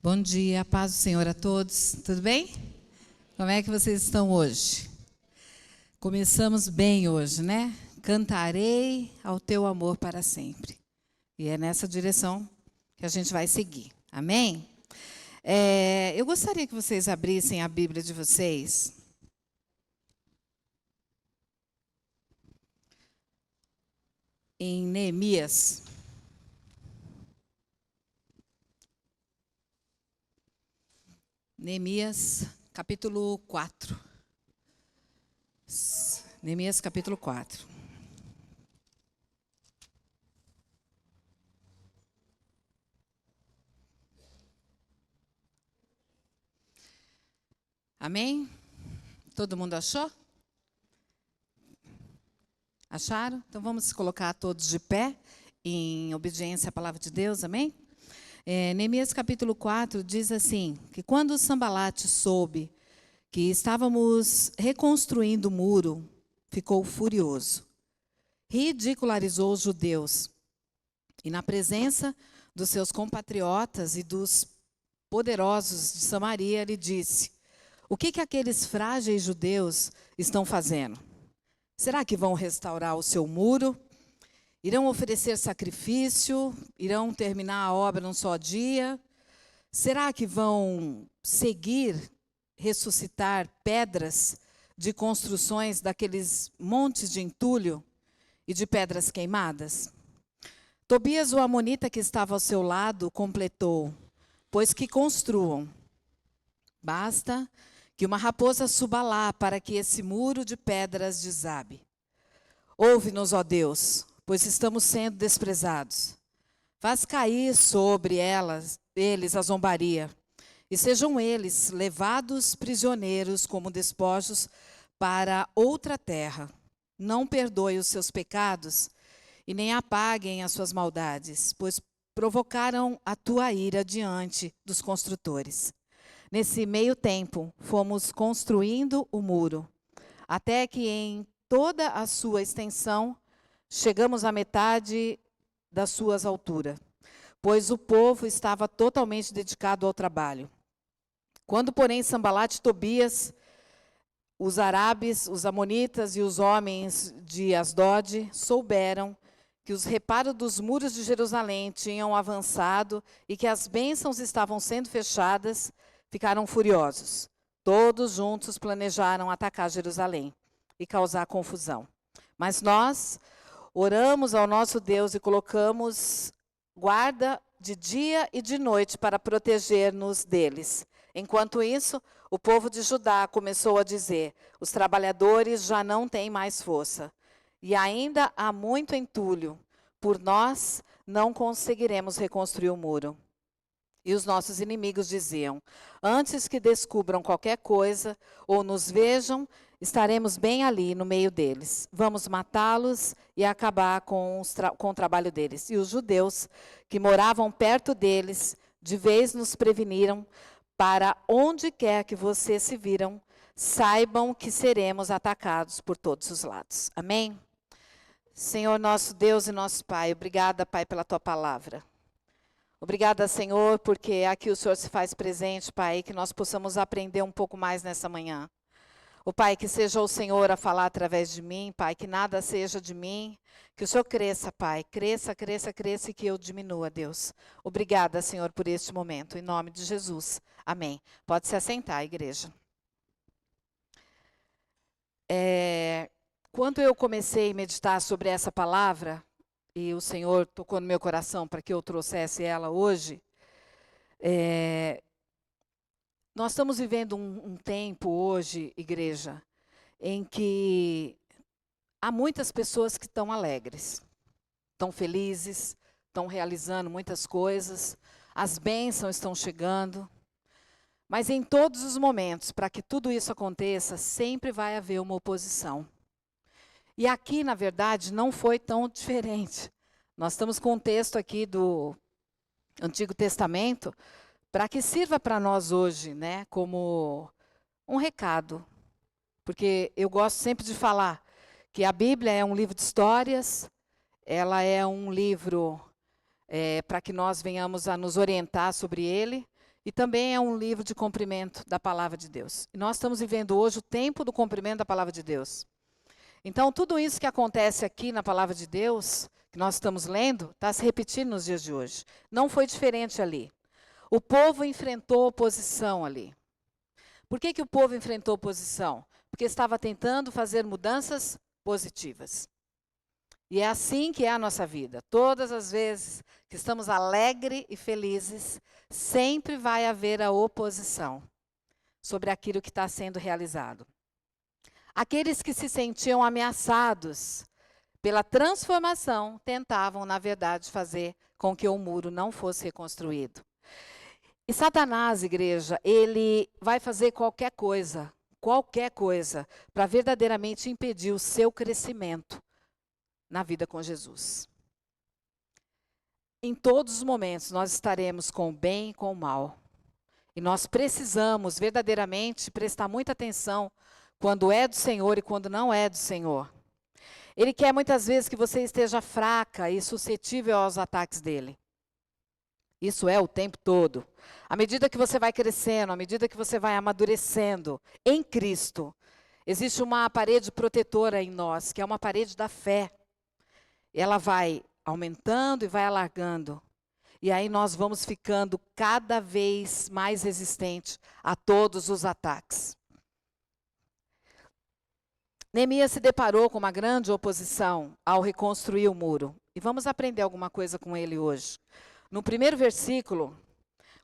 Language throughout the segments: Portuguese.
Bom dia, paz do Senhor a todos. Tudo bem? Como é que vocês estão hoje? Começamos bem hoje, né? Cantarei ao teu amor para sempre. E é nessa direção que a gente vai seguir. Amém? Eu gostaria que vocês abrissem a Bíblia de vocês. Em Neemias. Neemias, capítulo 4. Neemias, capítulo 4. Amém? Todo mundo achou? Acharam? Então vamos colocar todos de pé, em obediência à palavra de Deus, amém? Neemias capítulo 4 diz assim, que quando Sambalate soube que estávamos reconstruindo o muro, ficou furioso. Ridicularizou os judeus. E na presença dos seus compatriotas e dos poderosos de Samaria, ele disse, o que aqueles frágeis judeus estão fazendo? Será que vão restaurar o seu muro? Irão oferecer sacrifício? Irão terminar a obra num só dia? Será que vão seguir, ressuscitar pedras de construções daqueles montes de entulho e de pedras queimadas? Tobias, o amonita que estava ao seu lado, completou, pois que construam. Basta que uma raposa suba lá para que esse muro de pedras desabe. Ouve-nos, ó Deus, pois estamos sendo desprezados. Faz cair sobre eles a zombaria, e sejam eles levados prisioneiros como despojos para outra terra. Não perdoe os seus pecados e nem apaguem as suas maldades, pois provocaram a tua ira diante dos construtores. Nesse meio tempo, fomos construindo o muro, até que em toda a sua extensão chegamos à metade das suas alturas, pois o povo estava totalmente dedicado ao trabalho. Quando, porém, Sambalate e Tobias, os árabes, os amonitas e os homens de Asdod souberam que os reparos dos muros de Jerusalém tinham avançado e que as bênçãos estavam sendo fechadas, ficaram furiosos. Todos juntos planejaram atacar Jerusalém e causar confusão. Mas nós oramos ao nosso Deus e colocamos guarda de dia e de noite para proteger-nos deles. Enquanto isso, o povo de Judá começou a dizer, os trabalhadores já não têm mais força. E ainda há muito entulho. Por nós, não conseguiremos reconstruir o muro. E os nossos inimigos diziam, antes que descubram qualquer coisa ou nos vejam, estaremos bem ali no meio deles. Vamos matá-los e acabar com o trabalho deles. E os judeus que moravam perto deles, de vez nos preveniram, para onde quer que vocês se viram, saibam que seremos atacados por todos os lados. Amém? Senhor nosso Deus e nosso Pai, obrigada, Pai, pela Tua palavra. Obrigada, Senhor, porque aqui o Senhor se faz presente, Pai, que nós possamos aprender um pouco mais nessa manhã. O Pai, que seja o Senhor a falar através de mim, Pai, que nada seja de mim, que o Senhor cresça, Pai, cresça, cresça, cresça e que eu diminua, Deus. Obrigada, Senhor, por este momento, em nome de Jesus. Amém. Pode se assentar, igreja. Quando eu comecei a meditar sobre essa palavra, e o Senhor tocou no meu coração para que eu trouxesse ela hoje, nós estamos vivendo um tempo hoje, igreja, em que há muitas pessoas que estão alegres, estão felizes, estão realizando muitas coisas, as bênçãos estão chegando, mas em todos os momentos, para que tudo isso aconteça, sempre vai haver uma oposição. E aqui, na verdade, não foi tão diferente. Nós estamos com um texto aqui do Antigo Testamento, para que sirva para nós hoje, né, como um recado. Porque eu gosto sempre de falar que a Bíblia é um livro de histórias, ela é um livro para que nós venhamos a nos orientar sobre ele, E também é um livro de cumprimento da palavra de Deus. E nós estamos vivendo hoje o tempo do cumprimento da palavra de Deus. Então, tudo isso que acontece aqui na palavra de Deus, que nós estamos lendo, está se repetindo nos dias de hoje. Não foi diferente ali. O povo enfrentou oposição ali. Por que o povo enfrentou oposição? Porque estava tentando fazer mudanças positivas. E é assim que é a nossa vida. Todas as vezes que estamos alegres e felizes, sempre vai haver a oposição sobre aquilo que está sendo realizado. Aqueles que se sentiam ameaçados pela transformação, tentavam, na verdade, fazer com que o muro não fosse reconstruído. E Satanás, igreja, ele vai fazer qualquer coisa, para verdadeiramente impedir o seu crescimento na vida com Jesus. Em todos os momentos, nós estaremos com o bem e com o mal. E nós precisamos verdadeiramente prestar muita atenção quando é do Senhor e quando não é do Senhor. Ele quer muitas vezes que você esteja fraca e suscetível aos ataques dele. Isso é o tempo todo. À medida que você vai crescendo, à medida que você vai amadurecendo em Cristo, existe uma parede protetora em nós, que é uma parede da fé. Ela vai aumentando e vai alargando. E aí nós vamos ficando cada vez mais resistentes a todos os ataques. Neemias se deparou com uma grande oposição ao reconstruir o muro. E vamos aprender alguma coisa com ele hoje. No primeiro versículo,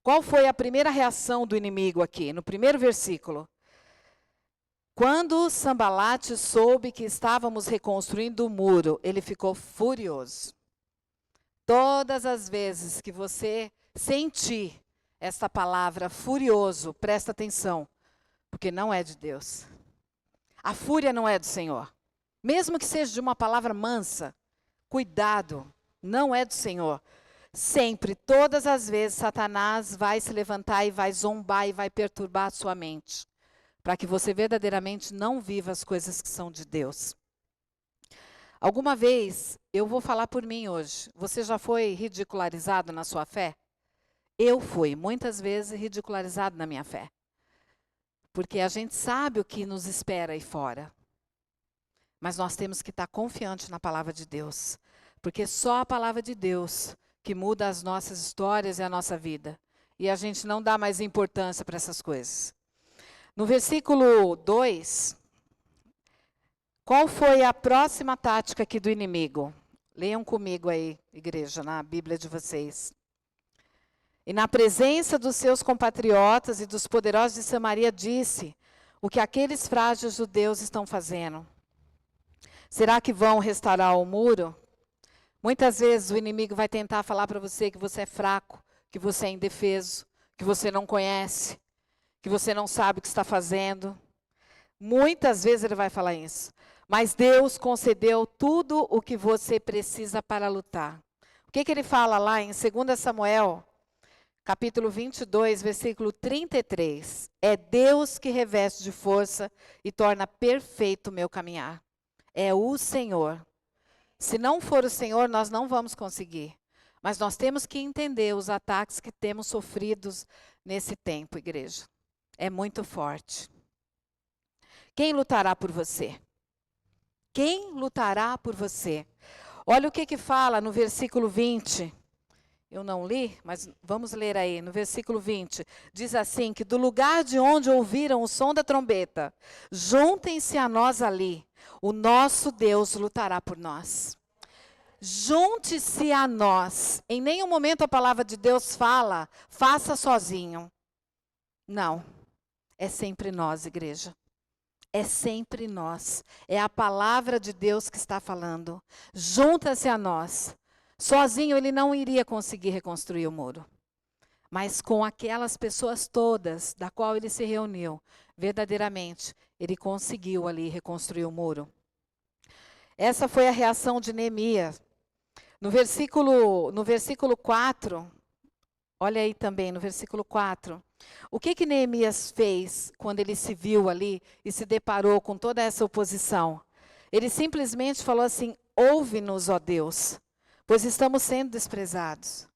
qual foi a primeira reação do inimigo aqui? No primeiro versículo. Quando Sambalate soube que estávamos reconstruindo o muro, ele ficou furioso. Todas as vezes que você sentir essa palavra furioso, presta atenção, porque não é de Deus. A fúria não é do Senhor. Mesmo que seja de uma palavra mansa, cuidado, não é do Senhor. Sempre, todas as vezes, Satanás vai se levantar e vai zombar e vai perturbar a sua mente, para que você verdadeiramente não viva as coisas que são de Deus. Alguma vez, eu vou falar por mim hoje, você já foi ridicularizado na sua fé? Eu fui, muitas vezes, ridicularizado na minha fé. Porque a gente sabe o que nos espera aí fora. Mas nós temos que estar confiantes na palavra de Deus. Porque só a palavra de Deus que muda as nossas histórias e a nossa vida. E a gente não dá mais importância para essas coisas. No versículo 2, qual foi a próxima tática aqui do inimigo? Leiam comigo aí, igreja, na Bíblia de vocês. E na presença dos seus compatriotas e dos poderosos de Samaria disse, o que aqueles frágeis judeus estão fazendo? Será que vão restaurar o muro? Muitas vezes o inimigo vai tentar falar para você que você é fraco, que você é indefeso, que você não conhece, que você não sabe o que está fazendo. Muitas vezes ele vai falar isso. Mas Deus concedeu tudo o que você precisa para lutar. O que ele fala lá em 2 Samuel, capítulo 22, versículo 33. É Deus que reveste de força e torna perfeito o meu caminhar. É o Senhor. Se não for o Senhor, nós não vamos conseguir. Mas nós temos que entender os ataques que temos sofridos nesse tempo, igreja. É muito forte. Quem lutará por você? Quem lutará por você? Olha o que fala no versículo 20. Eu não li, mas vamos ler aí. No versículo 20, diz assim, que do lugar de onde ouviram o som da trombeta, juntem-se a nós ali. O nosso Deus lutará por nós. Junte-se a nós. Em nenhum momento a palavra de Deus fala, faça sozinho. Não. É sempre nós, igreja. É sempre nós. É a palavra de Deus que está falando. Junta-se a nós. Sozinho ele não iria conseguir reconstruir o muro. Mas com aquelas pessoas todas da qual ele se reuniu, verdadeiramente, ele conseguiu ali reconstruir o muro. Essa foi a reação de Neemias. No versículo 4, olha aí também no versículo 4. O que Neemias fez quando ele se viu ali e se deparou com toda essa oposição? Ele simplesmente falou assim, ouve-nos, ó Deus, pois estamos sendo desprezados.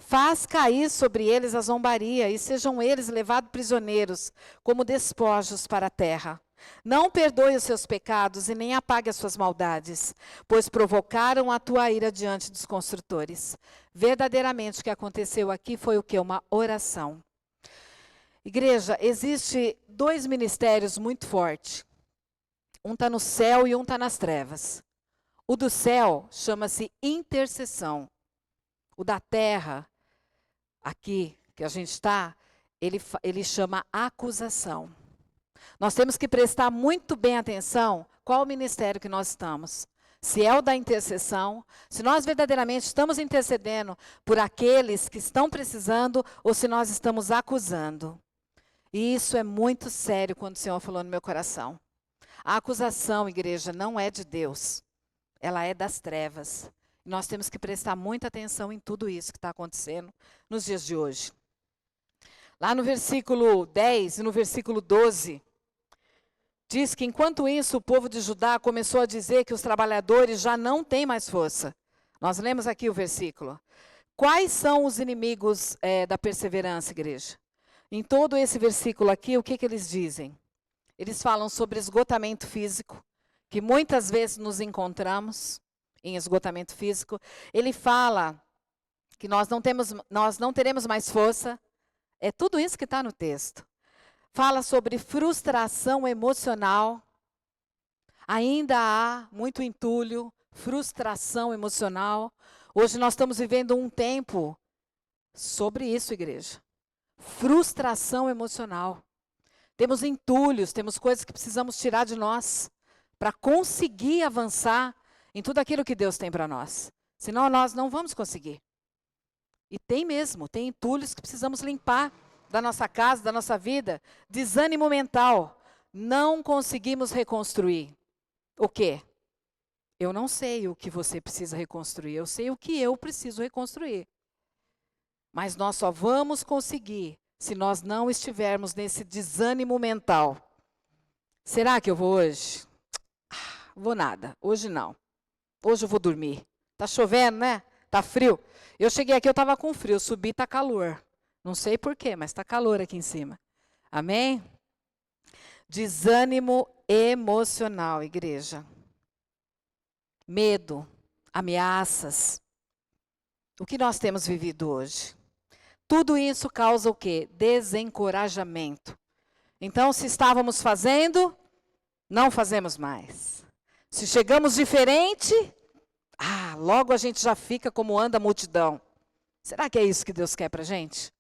Faz cair sobre eles a zombaria, e sejam eles levados prisioneiros, como despojos para a terra. Não perdoe os seus pecados e nem apague as suas maldades, pois provocaram a tua ira diante dos construtores. Verdadeiramente o que aconteceu aqui foi o quê? Uma oração. Igreja, existe 2 ministérios muito fortes. Um está no céu e um está nas trevas. O do céu chama-se intercessão. O da terra, aqui que a gente está, ele chama acusação. Nós temos que prestar muito bem atenção qual o ministério que nós estamos. Se é o da intercessão, se nós verdadeiramente estamos intercedendo por aqueles que estão precisando ou se nós estamos acusando. E isso é muito sério quando o Senhor falou no meu coração. A acusação, igreja, não é de Deus. Ela é das trevas. E nós temos que prestar muita atenção em tudo isso que está acontecendo nos dias de hoje. Lá no versículo 10 e no versículo 12, diz que enquanto isso o povo de Judá começou a dizer que os trabalhadores já não têm mais força. Nós lemos aqui o versículo. Quais são os inimigos da perseverança, igreja? Em todo esse versículo aqui, o que eles dizem? Eles falam sobre esgotamento físico, que muitas vezes nos encontramos em esgotamento físico. Ele fala que nós não teremos mais força. É tudo isso que está no texto. Fala sobre frustração emocional. Ainda há muito entulho, frustração emocional. Hoje nós estamos vivendo um tempo sobre isso, igreja. Frustração emocional. Temos entulhos, temos coisas que precisamos tirar de nós para conseguir avançar em tudo aquilo que Deus tem para nós. Senão nós não vamos conseguir. E tem mesmo, tem entulhos que precisamos limpar da nossa casa, da nossa vida. Desânimo mental. Não conseguimos reconstruir. O quê? Eu não sei o que você precisa reconstruir, eu sei o que eu preciso reconstruir. Mas nós só vamos conseguir se nós não estivermos nesse desânimo mental. Será que eu vou hoje? Vou nada, hoje não. Hoje eu vou dormir. Tá chovendo, né? Tá frio. Eu cheguei aqui, eu estava com frio, subi, tá calor. Não sei porquê, mas tá calor aqui em cima. Amém? Desânimo emocional, igreja. Medo, ameaças. O que nós temos vivido hoje? Tudo isso causa o quê? Desencorajamento. Então, se estávamos fazendo, não fazemos mais. Se chegamos diferente, logo a gente já fica como anda a multidão. Será que é isso que Deus quer para a gente?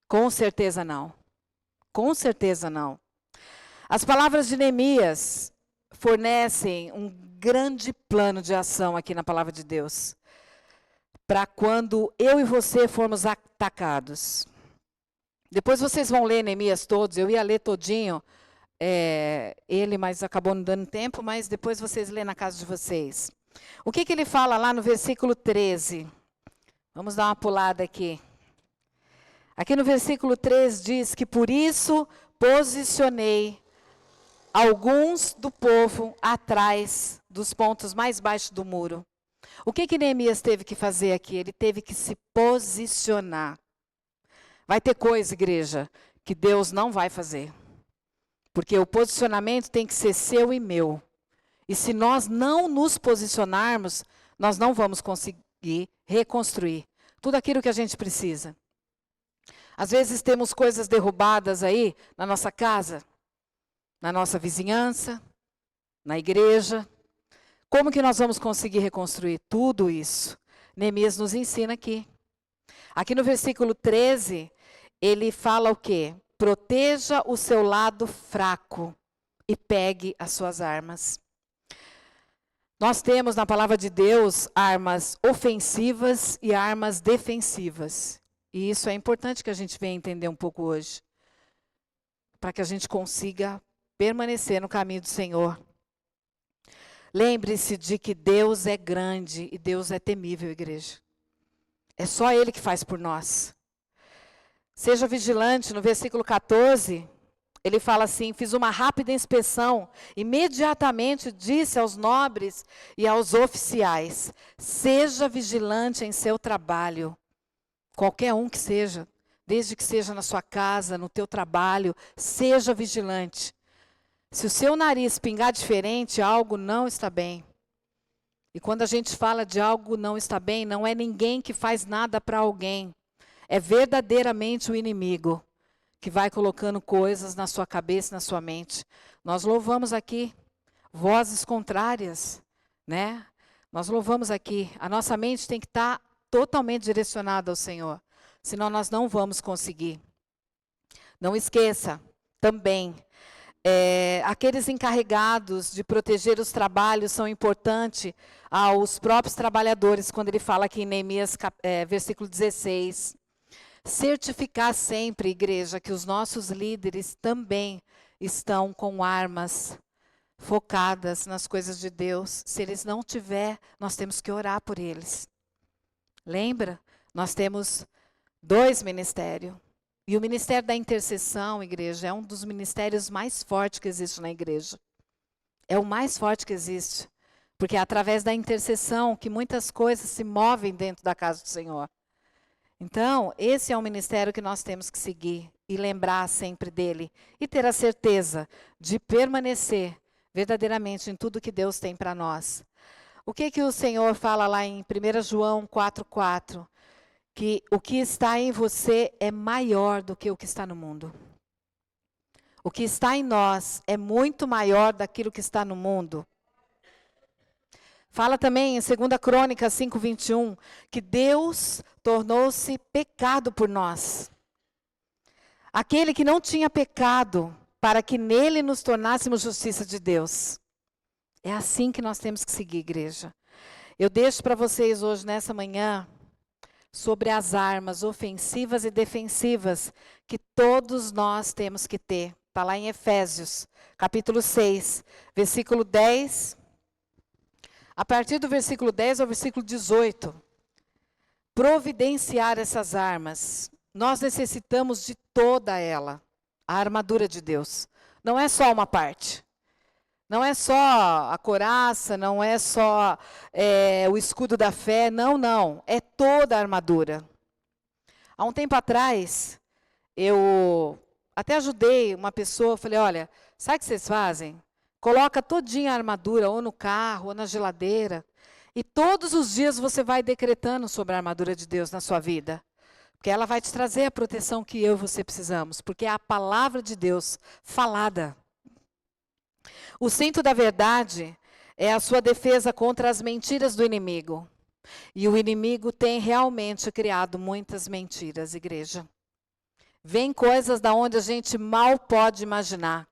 Com certeza não. Com certeza não. As palavras de Neemias fornecem um grande plano de ação aqui na palavra de Deus. Para quando eu e você formos atacados. Depois vocês vão ler Neemias todos, eu ia ler todinho ele, mas acabou não dando tempo, mas depois vocês lêem na casa de vocês. O que ele fala lá no versículo 13? Vamos dar uma pulada aqui. Aqui no versículo 13 diz que por isso posicionei alguns do povo atrás dos pontos mais baixos do muro. O que Neemias teve que fazer aqui? Ele teve que se posicionar. Vai ter coisa, igreja, que Deus não vai fazer. Porque o posicionamento tem que ser seu e meu. E se nós não nos posicionarmos, nós não vamos conseguir reconstruir tudo aquilo que a gente precisa. Às vezes temos coisas derrubadas aí na nossa casa, na nossa vizinhança, na igreja. Como que nós vamos conseguir reconstruir tudo isso? Neemias nos ensina aqui. Aqui no versículo 13, ele fala o quê? Proteja o seu lado fraco e pegue as suas armas. Nós temos na palavra de Deus armas ofensivas e armas defensivas. E isso é importante que a gente venha entender um pouco hoje. Para que a gente consiga permanecer no caminho do Senhor. Lembre-se de que Deus é grande e Deus é temível, igreja. É só Ele que faz por nós. Seja vigilante, no versículo 14, ele fala assim, fiz uma rápida inspeção, imediatamente disse aos nobres e aos oficiais, seja vigilante em seu trabalho. qualquer um que seja, desde que seja na sua casa, no teu trabalho, seja vigilante. Se o seu nariz pingar diferente, algo não está bem. E quando a gente fala de algo não está bem, não é ninguém que faz nada para alguém. É verdadeiramente o inimigo que vai colocando coisas na sua cabeça, na sua mente. Nós louvamos aqui vozes contrárias, né? Nós louvamos aqui. A nossa mente tem que estar totalmente direcionada ao Senhor, senão nós não vamos conseguir. Não esqueça também, aqueles encarregados de proteger os trabalhos são importantes aos próprios trabalhadores, quando ele fala aqui em Neemias, versículo 16. Certificar sempre, igreja, que os nossos líderes também estão com armas focadas nas coisas de Deus. Se eles não tiver, nós temos que orar por eles. Lembra? Nós temos 2 ministérios. E o ministério da intercessão, igreja, é um dos ministérios mais fortes que existe na igreja. É o mais forte que existe. Porque é através da intercessão que muitas coisas se movem dentro da casa do Senhor. Então, esse é um ministério que nós temos que seguir e lembrar sempre dele. E ter a certeza de permanecer verdadeiramente em tudo que Deus tem para nós. O que o Senhor fala lá em 1 João 4,4? Que o que está em você é maior do que o que está no mundo. O que está em nós é muito maior daquilo que está no mundo. Fala também em 2 Crônicas 5:21, que Deus tornou-se pecado por nós. Aquele que não tinha pecado, para que nele nos tornássemos justiça de Deus. É assim que nós temos que seguir, igreja. Eu deixo para vocês hoje, nessa manhã, sobre as armas ofensivas e defensivas que todos nós temos que ter. Está lá em Efésios, capítulo 6, versículo 10. A partir do versículo 10 ao versículo 18. Providenciar essas armas. Nós necessitamos de toda ela. A armadura de Deus. Não é só uma parte. Não é só a couraça, não é só o escudo da fé, não. É toda a armadura. Há um tempo atrás, eu até ajudei uma pessoa, falei, olha, sabe o que vocês fazem? Coloca todinha a armadura, ou no carro, ou na geladeira, e todos os dias você vai decretando sobre a armadura de Deus na sua vida. Porque ela vai te trazer a proteção que eu e você precisamos, porque é a palavra de Deus falada. O cinto da verdade é a sua defesa contra as mentiras do inimigo. E o inimigo tem realmente criado muitas mentiras, igreja. Vem coisas da onde a gente mal pode imaginar.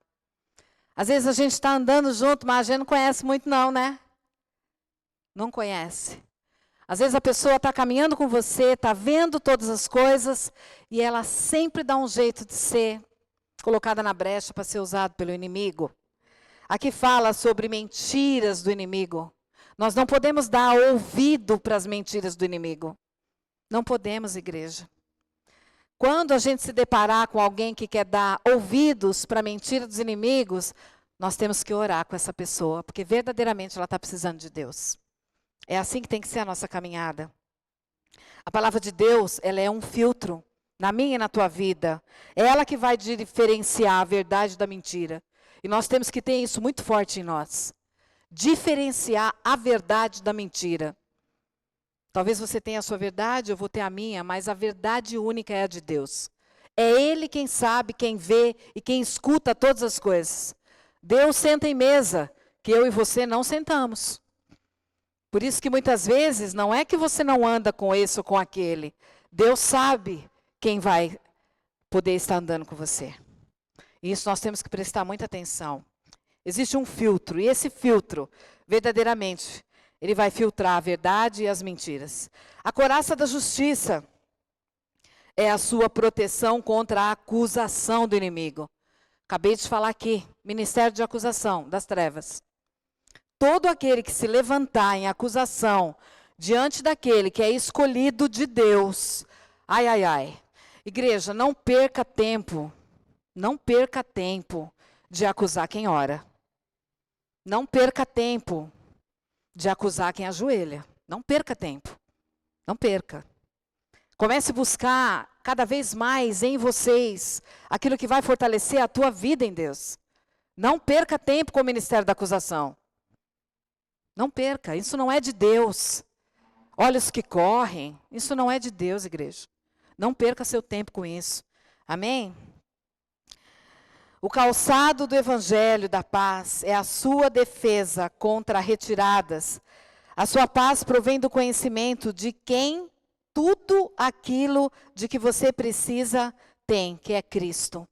Às vezes a gente está andando junto, mas a gente não conhece muito não, né? Não conhece. Às vezes a pessoa está caminhando com você, está vendo todas as coisas, e ela sempre dá um jeito de ser colocada na brecha para ser usado pelo inimigo. Aqui fala sobre mentiras do inimigo. Nós não podemos dar ouvido para as mentiras do inimigo. Não podemos, igreja. Quando a gente se deparar com alguém que quer dar ouvidos para a mentira dos inimigos, nós temos que orar com essa pessoa, porque verdadeiramente ela está precisando de Deus. É assim que tem que ser a nossa caminhada. A palavra de Deus, ela é um filtro na minha e na tua vida. É ela que vai diferenciar a verdade da mentira. E nós temos que ter isso muito forte em nós. Diferenciar a verdade da mentira. Talvez você tenha a sua verdade, eu vou ter a minha, mas a verdade única é a de Deus. É Ele quem sabe, quem vê e quem escuta todas as coisas. Deus senta em mesa, que eu e você não sentamos. Por isso que muitas vezes não é que você não anda com esse ou com aquele. Deus sabe quem vai poder estar andando com você. E isso nós temos que prestar muita atenção. Existe um filtro, e esse filtro, verdadeiramente, ele vai filtrar a verdade e as mentiras. A couraça da justiça é a sua proteção contra a acusação do inimigo. Acabei de falar aqui, ministério de acusação das trevas. Todo aquele que se levantar em acusação diante daquele que é escolhido de Deus, ai. Igreja, não perca tempo de acusar quem ora. Não perca tempo de acusar quem ajoelha. Não perca tempo. Não perca. Comece a buscar cada vez mais em vocês aquilo que vai fortalecer a tua vida em Deus. Não perca tempo com o ministério da acusação. Não perca, isso não é de Deus. Olhos que correm, isso não é de Deus, igreja. Não perca seu tempo com isso. Amém? O calçado do evangelho da paz é a sua defesa contra retiradas. A sua paz provém do conhecimento de quem tudo aquilo de que você precisa tem, que é Cristo.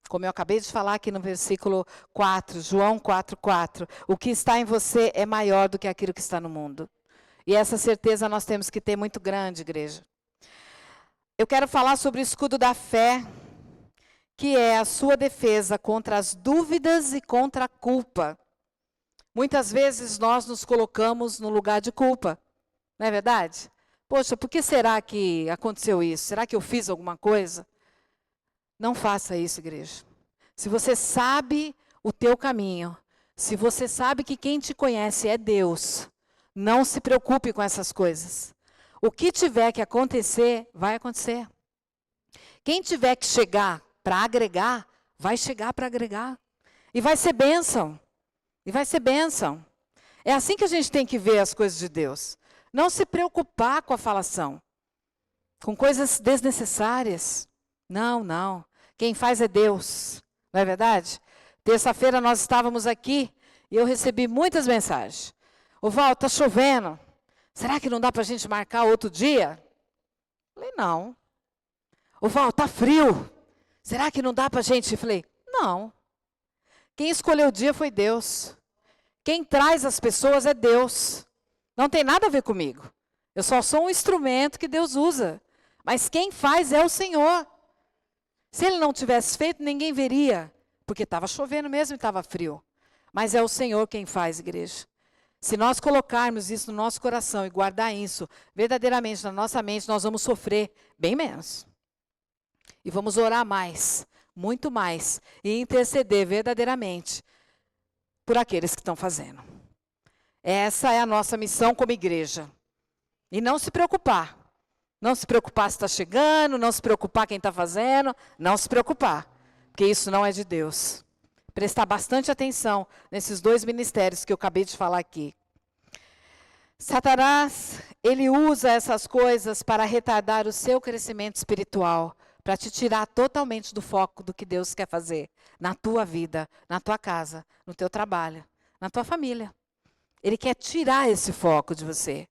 Como eu acabei de falar aqui no versículo 4, João 4:4, o que está em você é maior do que aquilo que está no mundo. E essa certeza nós temos que ter muito grande, igreja. Eu quero falar sobre o escudo da fé, que é a sua defesa contra as dúvidas e contra a culpa. Muitas vezes nós nos colocamos no lugar de culpa, não é verdade? Poxa, por que será que aconteceu isso? Será que eu fiz alguma coisa? Não faça isso, igreja. Se você sabe o teu caminho, se você sabe que quem te conhece é Deus, não se preocupe com essas coisas. O que tiver que acontecer, vai acontecer. Quem tiver que chegar para agregar, vai chegar para agregar. E vai ser bênção. E vai ser bênção. É assim que a gente tem que ver as coisas de Deus. Não se preocupar com a falação, com coisas desnecessárias. Não, não. Quem faz é Deus, não é verdade? Terça-feira nós estávamos aqui e eu recebi muitas mensagens. Ô Val, está chovendo. Será que não dá para a gente marcar outro dia? Falei, não. Ô Val, está frio. Será que não dá para a gente? Falei, não. Quem escolheu o dia foi Deus. Quem traz as pessoas é Deus. Não tem nada a ver comigo. Eu só sou um instrumento que Deus usa. Mas quem faz é o Senhor. Se Ele não tivesse feito, ninguém veria. Porque estava chovendo mesmo e estava frio. Mas é o Senhor quem faz, igreja. Se nós colocarmos isso no nosso coração e guardar isso verdadeiramente na nossa mente, nós vamos sofrer bem menos. E vamos orar mais, muito mais, e interceder verdadeiramente por aqueles que estão fazendo. Essa é a nossa missão como igreja. E não se preocupar. Não se preocupar se está chegando, não se preocupar quem está fazendo, não se preocupar, porque isso não é de Deus. Prestar bastante atenção nesses dois ministérios que eu acabei de falar aqui. Satanás, ele usa essas coisas para retardar o seu crescimento espiritual, para te tirar totalmente do foco do que Deus quer fazer na tua vida, na tua casa, no teu trabalho, na tua família. Ele quer tirar esse foco de você.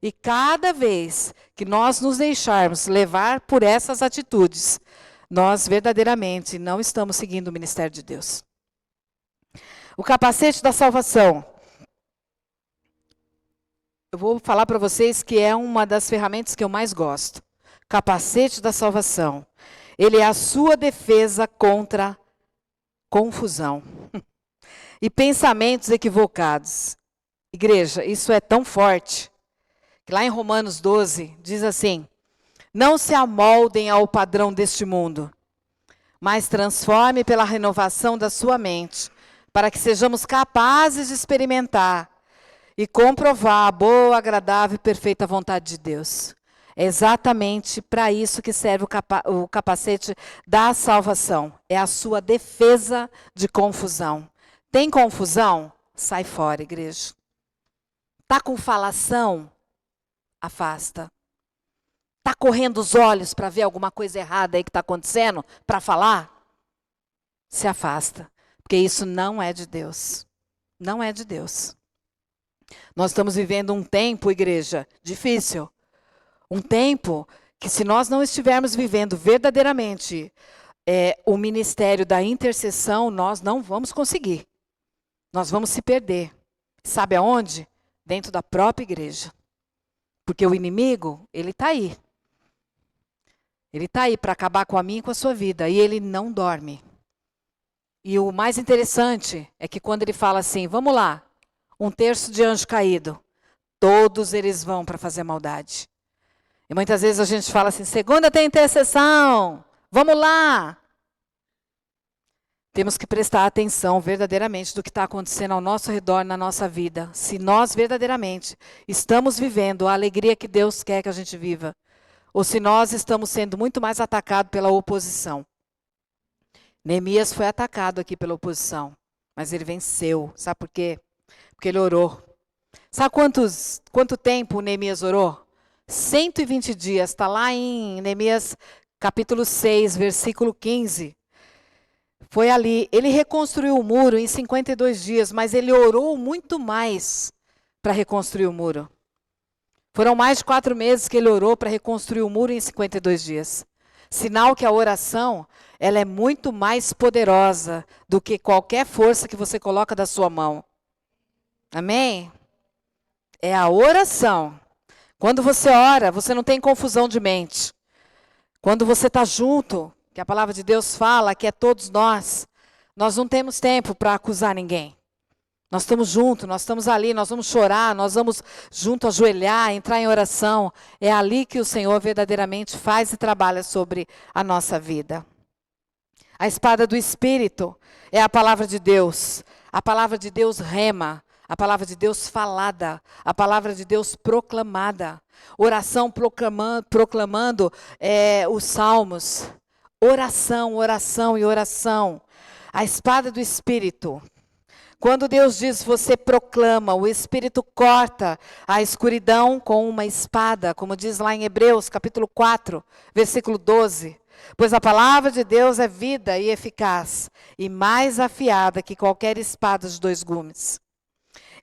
E cada vez que nós nos deixarmos levar por essas atitudes, nós verdadeiramente não estamos seguindo o ministério de Deus. O capacete da salvação. Eu vou falar para vocês que é uma das ferramentas que eu mais gosto. Capacete da salvação. Ele é a sua defesa contra confusão e pensamentos equivocados. Igreja, isso é tão forte. Lá em Romanos 12, diz assim: não se amoldem ao padrão deste mundo, mas transforme pela renovação da sua mente, para que sejamos capazes de experimentar e comprovar a boa, agradável e perfeita vontade de Deus. É exatamente para isso que serve o capacete da salvação. É a sua defesa de confusão. Tem confusão? Sai fora, igreja. Está com falação? Afasta. Está correndo os olhos para ver alguma coisa errada aí que está acontecendo, para falar? Se afasta, porque isso não é de Deus. Não é de Deus. Nós estamos vivendo um tempo, igreja, difícil. Um tempo que se nós não estivermos vivendo verdadeiramente o ministério da intercessão, nós não vamos conseguir. Nós vamos se perder. Sabe aonde? Dentro da própria igreja. Porque o inimigo, ele está aí. Ele está aí para acabar com a minha e com a sua vida. E ele não dorme. E o mais interessante é que quando ele fala assim, vamos lá, 1/3 de anjo caído, todos eles vão para fazer maldade. E muitas vezes a gente fala assim, segunda tem intercessão, vamos lá. Temos que prestar atenção verdadeiramente do que está acontecendo ao nosso redor, na nossa vida. Se nós verdadeiramente estamos vivendo a alegria que Deus quer que a gente viva. ou se nós estamos sendo muito mais atacados pela oposição. Neemias foi atacado aqui pela oposição, mas ele venceu. Sabe por quê? Porque ele orou. Sabe quanto tempo Neemias orou? 120 dias. Está lá em Neemias capítulo 6, versículo 15. Foi ali. Ele reconstruiu o muro em 52 dias, mas ele orou muito mais para reconstruir o muro. Foram mais de 4 meses que ele orou para reconstruir o muro em 52 dias. Sinal que a oração, ela é muito mais poderosa do que qualquer força que você coloca da sua mão. Amém? É a oração. Quando você ora, você não tem confusão de mente. Quando você está junto, que a palavra de Deus fala, que é todos nós não temos tempo para acusar ninguém. Nós estamos juntos, nós estamos ali, nós vamos chorar, nós vamos junto ajoelhar, entrar em oração. É ali que o Senhor verdadeiramente faz e trabalha sobre a nossa vida. A espada do Espírito é a palavra de Deus. A palavra de Deus rema, a palavra de Deus falada, a palavra de Deus proclamada. Oração proclamando os salmos. Oração, oração e oração. A espada do Espírito. Quando Deus diz, você proclama, o Espírito corta a escuridão com uma espada, como diz lá em Hebreus, capítulo 4, versículo 12. Pois a palavra de Deus é vida e eficaz, e mais afiada que qualquer espada de 2 gumes.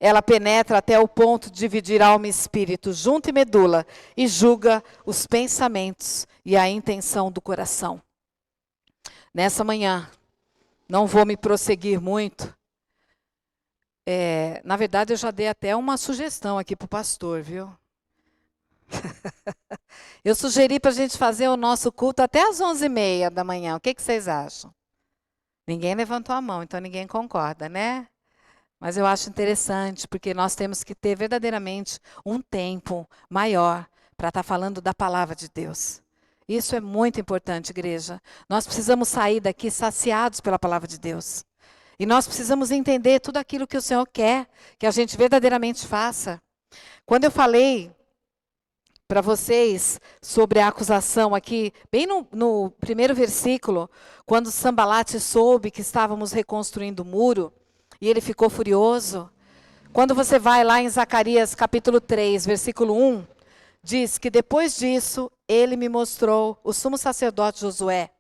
Ela penetra até o ponto de dividir alma e espírito, junto e medula, e julga os pensamentos e a intenção do coração. Nessa manhã, não vou me prosseguir muito. Na verdade, eu já dei até uma sugestão aqui para o pastor, viu? Eu sugeri para a gente fazer o nosso culto até às 11h30 da manhã. O que vocês acham? Ninguém levantou a mão, então ninguém concorda, né? Mas eu acho interessante, porque nós temos que ter verdadeiramente um tempo maior para estar falando da palavra de Deus. Isso é muito importante, igreja. Nós precisamos sair daqui saciados pela palavra de Deus. E nós precisamos entender tudo aquilo que o Senhor quer, que a gente verdadeiramente faça. Quando eu falei para vocês sobre a acusação aqui, bem no primeiro versículo, quando Sambalate soube que estávamos reconstruindo o muro, e ele ficou furioso. Quando você vai lá em Zacarias capítulo 3, versículo 1, diz que depois disso, ele me mostrou o sumo sacerdote Josué.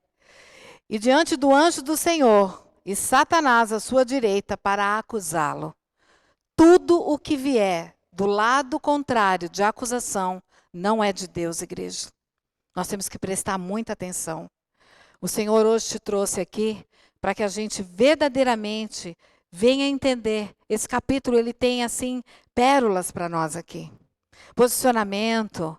E diante do anjo do Senhor, e Satanás à sua direita para acusá-lo. Tudo o que vier do lado contrário de acusação não é de Deus, igreja. Nós temos que prestar muita atenção. O Senhor hoje te trouxe aqui para que a gente verdadeiramente venha entender. Esse capítulo, ele tem assim pérolas para nós aqui. Posicionamento,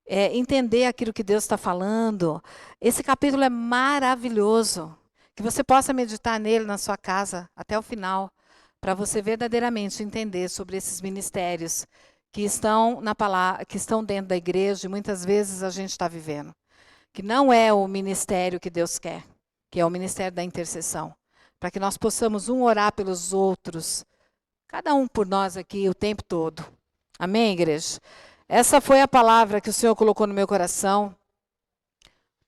entender aquilo que Deus está falando. Esse capítulo é maravilhoso. Que você possa meditar nele na sua casa até o final, para você verdadeiramente entender sobre esses ministérios que estão na palavra, que estão dentro da igreja e muitas vezes a gente está vivendo. Que não é o ministério que Deus quer, que é o ministério da intercessão. Para que nós possamos orar pelos outros, cada um por nós aqui o tempo todo. Amém, igreja? Essa foi a palavra que o Senhor colocou no meu coração.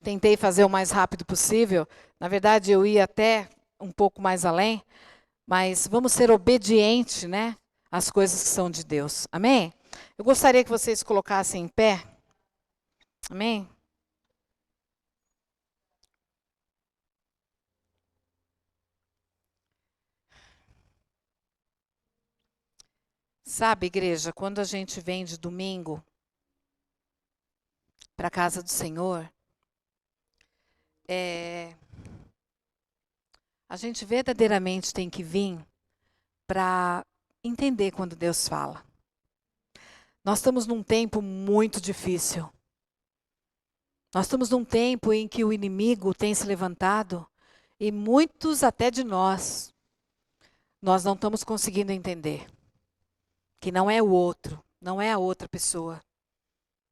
Tentei fazer o mais rápido possível. Na verdade, eu ia até um pouco mais além. Mas vamos ser obedientes, né, às coisas que são de Deus. Amém? Eu gostaria que vocês colocassem em pé. Amém? Sabe, igreja, quando a gente vem de domingo para a casa do Senhor, a gente verdadeiramente tem que vir para entender quando Deus fala. Nós estamos num tempo muito difícil. Nós estamos num tempo em que o inimigo tem se levantado e muitos até de nós não estamos conseguindo entender que não é o outro, não é a outra pessoa,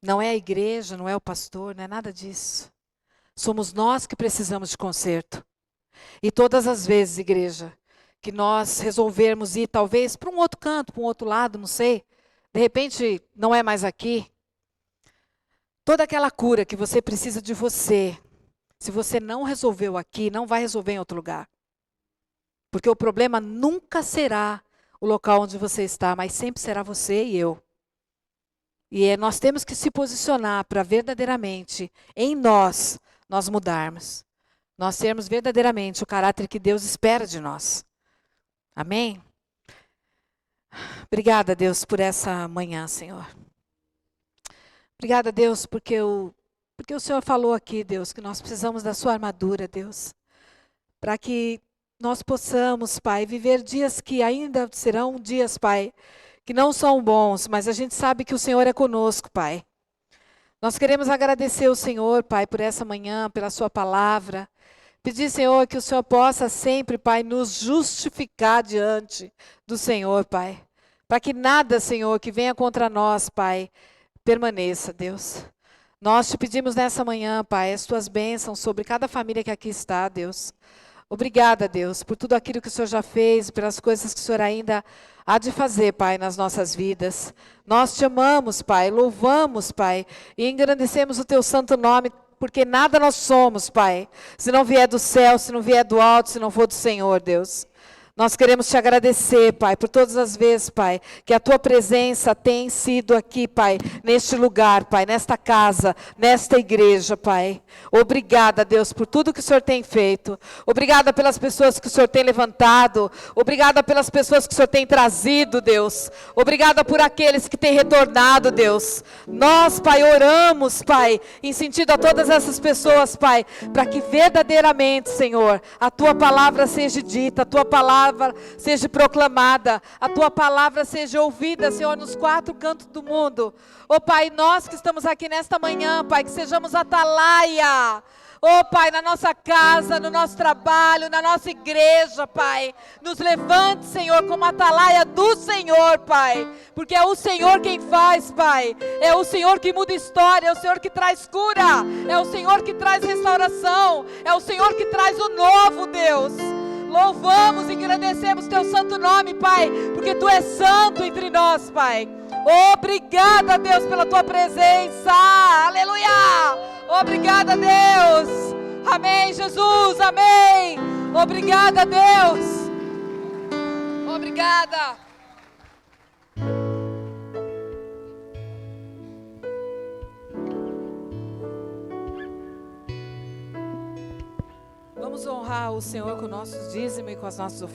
não é a igreja, não é o pastor, não é nada disso. Somos nós que precisamos de conserto. E todas as vezes, igreja, que nós resolvermos ir talvez para um outro canto, para um outro lado, não sei, de repente não é mais aqui, Toda aquela cura que você precisa de você, se você não resolveu aqui, não vai resolver em outro lugar. Porque o problema nunca será o local onde você está, mas sempre será você e eu. E nós temos que se posicionar para verdadeiramente, em nós mudarmos. Nós termos verdadeiramente o caráter que Deus espera de nós. Amém? Obrigada, Deus, por essa manhã, Senhor. Obrigada, Deus, porque o Senhor falou aqui, Deus, que nós precisamos da sua armadura, Deus. Para que nós possamos, Pai, viver dias que ainda serão dias, Pai, que não são bons, mas a gente sabe que o Senhor é conosco, Pai. Nós queremos agradecer o Senhor, Pai, por essa manhã, pela sua palavra. Pedir, Senhor, que o Senhor possa sempre, Pai, nos justificar diante do Senhor, Pai. Para que nada, Senhor, que venha contra nós, Pai, permaneça, Deus. Nós te pedimos nessa manhã, Pai, as tuas bênçãos sobre cada família que aqui está, Deus. Obrigada, Deus, por tudo aquilo que o Senhor já fez, pelas coisas que o Senhor ainda há de fazer, Pai, nas nossas vidas. Nós te amamos, Pai, louvamos, Pai, e engrandecemos o teu santo nome, porque nada nós somos, Pai, se não vier do céu, se não vier do alto, se não for do Senhor, Deus. Nós queremos te agradecer, Pai, por todas as vezes, Pai, que a tua presença tem sido aqui, Pai, neste lugar, Pai, nesta casa, nesta igreja, Pai. Obrigada, Deus, por tudo que o Senhor tem feito. Obrigada pelas pessoas que o Senhor tem levantado. Obrigada pelas pessoas que o Senhor tem trazido, Deus. Obrigada por aqueles que têm retornado, Deus. Nós, Pai, oramos, Pai, em sentido a todas essas pessoas, Pai, para que verdadeiramente, Senhor, a tua palavra seja dita, a tua palavra seja proclamada, a tua palavra seja ouvida, Senhor, nos quatro cantos do mundo. Ó Pai, nós que estamos aqui nesta manhã, Pai, que sejamos atalaia. Ó Pai, na nossa casa, no nosso trabalho, na nossa igreja, Pai. Nos levante, Senhor, como atalaia do Senhor, Pai. Porque é o Senhor quem faz, Pai. É o Senhor que muda história, é o Senhor que traz cura. É o Senhor que traz restauração. É o Senhor que traz o novo, Deus. Louvamos e agradecemos teu santo nome, Pai, porque tu és santo entre nós, Pai. Obrigada, Deus, pela tua presença. Aleluia! Obrigada, Deus. Amém, Jesus. Amém. Obrigada, Deus. Obrigada. Vamos honrar o Senhor com o nosso dízimo e com as nossas ofertas.